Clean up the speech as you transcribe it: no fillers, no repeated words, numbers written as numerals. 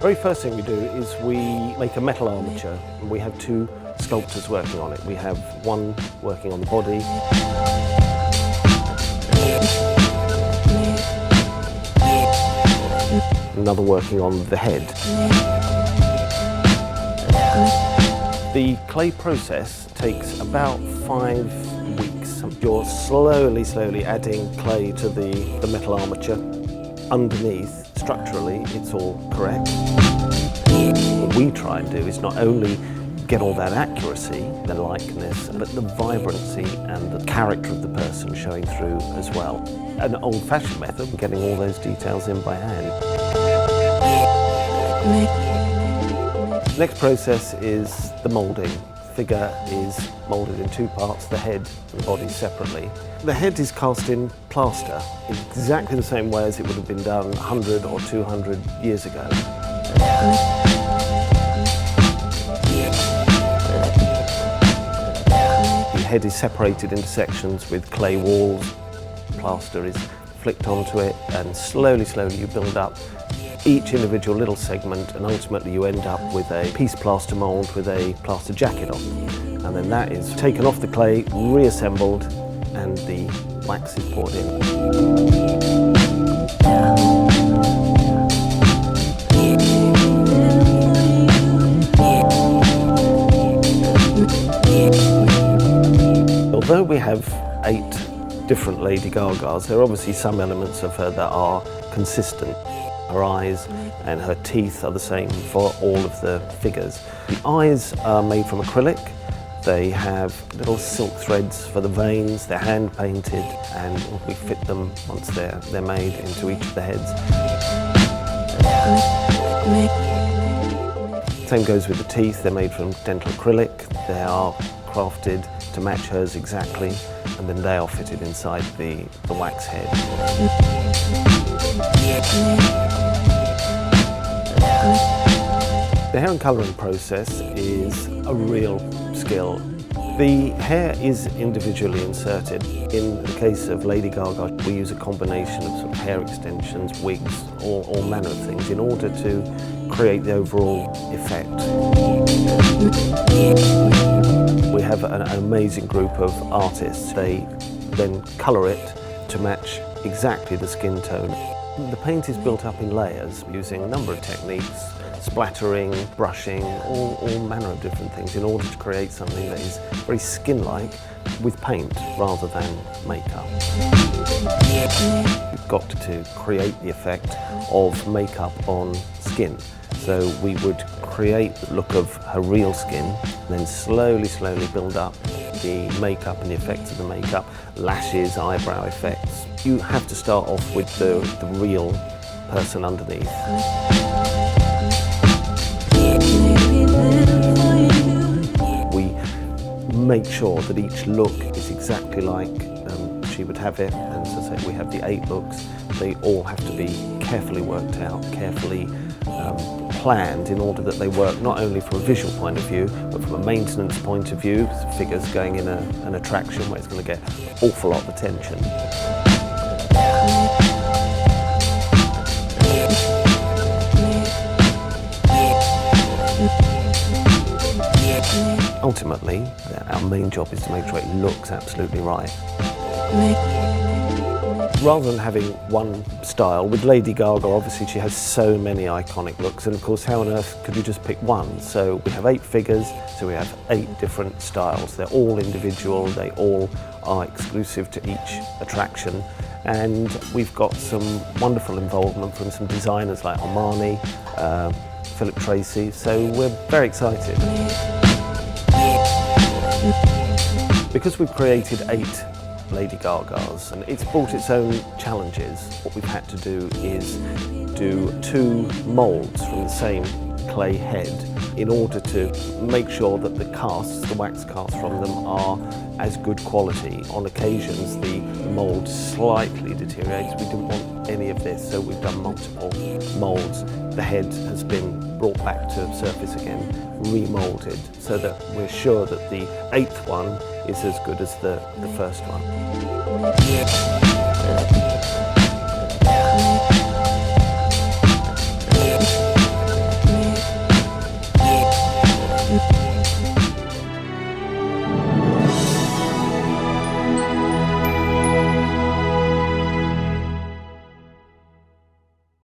very first thing we do is we make a metal armature, and we have two sculptors working on it. We have one working on the body, another working on the head. The clay process takes about 5 weeks. You're slowly adding clay to the metal armature. Underneath, structurally, it's all correct. What we try and do is not only get all that accuracy, the likeness, but the vibrancy and the character of the person showing through as well. An old-fashioned method of getting all those details in by hand. Next process is the moulding. The figure is moulded in two parts, the head and the body separately. The head is cast in plaster in exactly the same way as it would have been done 100 or 200 years ago. The head is separated into sections with clay walls. Plaster is flicked onto it, and slowly you build up each individual little segment, and ultimately you end up with a piece plaster mould with a plaster jacket on. And then that is taken off the clay, reassembled, and the wax is poured in. Although we have 8 different Lady Gagas, there are obviously some elements of her that are consistent. Her eyes and her teeth are the same for all of the figures. The eyes are made from acrylic. They have little silk threads for the veins. They're hand painted, and we fit them once they're made into each of the heads. Same goes with the teeth. They're made from dental acrylic. They are crafted to match hers exactly, and then they are fitted inside the wax head. The hair and colouring process is a real skill. The hair is individually inserted. In the case of Lady Gaga, we use a combination of sort of hair extensions, wigs, all manner of things in order to create the overall effect. We have an amazing group of artists. They then colour it to match exactly the skin tone. The paint is built up in layers using a number of techniques, splattering, brushing, all manner of different things in order to create something that is very skin-like with paint rather than makeup. We've got to create the effect of makeup on skin. So we would create the look of her real skin, and then slowly build up the makeup and the effects of the makeup, lashes, eyebrow effects. You have to start off with the real person underneath. We make sure that each look is exactly like she would have it, and as I say, we have the 8 looks. They all have to be carefully worked out, carefully planned in order that they work not only from a visual point of view, but from a maintenance point of view. Figures going in an attraction where it's going to get an awful lot of attention. Ultimately, our main job is to make sure it looks absolutely right. Rather than having one style, with Lady Gaga, obviously she has so many iconic looks, and of course how on earth could you just pick one? So we have 8 figures, so we have 8 different styles. They're all individual, they all are exclusive to each attraction, and we've got some wonderful involvement from some designers like Armani, Philip Tracy, so we're very excited. Because we've created 8 Lady Gagas, and it's brought its own challenges. What we've had to do is do 2 moulds from the same clay head in order to make sure that the casts, the wax casts from them, are as good quality. On occasions the mould slightly deteriorates. We didn't want any of this, so we've done multiple moulds. The head has been brought back to surface again, remoulded, so that we're sure that the 8th one is as good as the first one.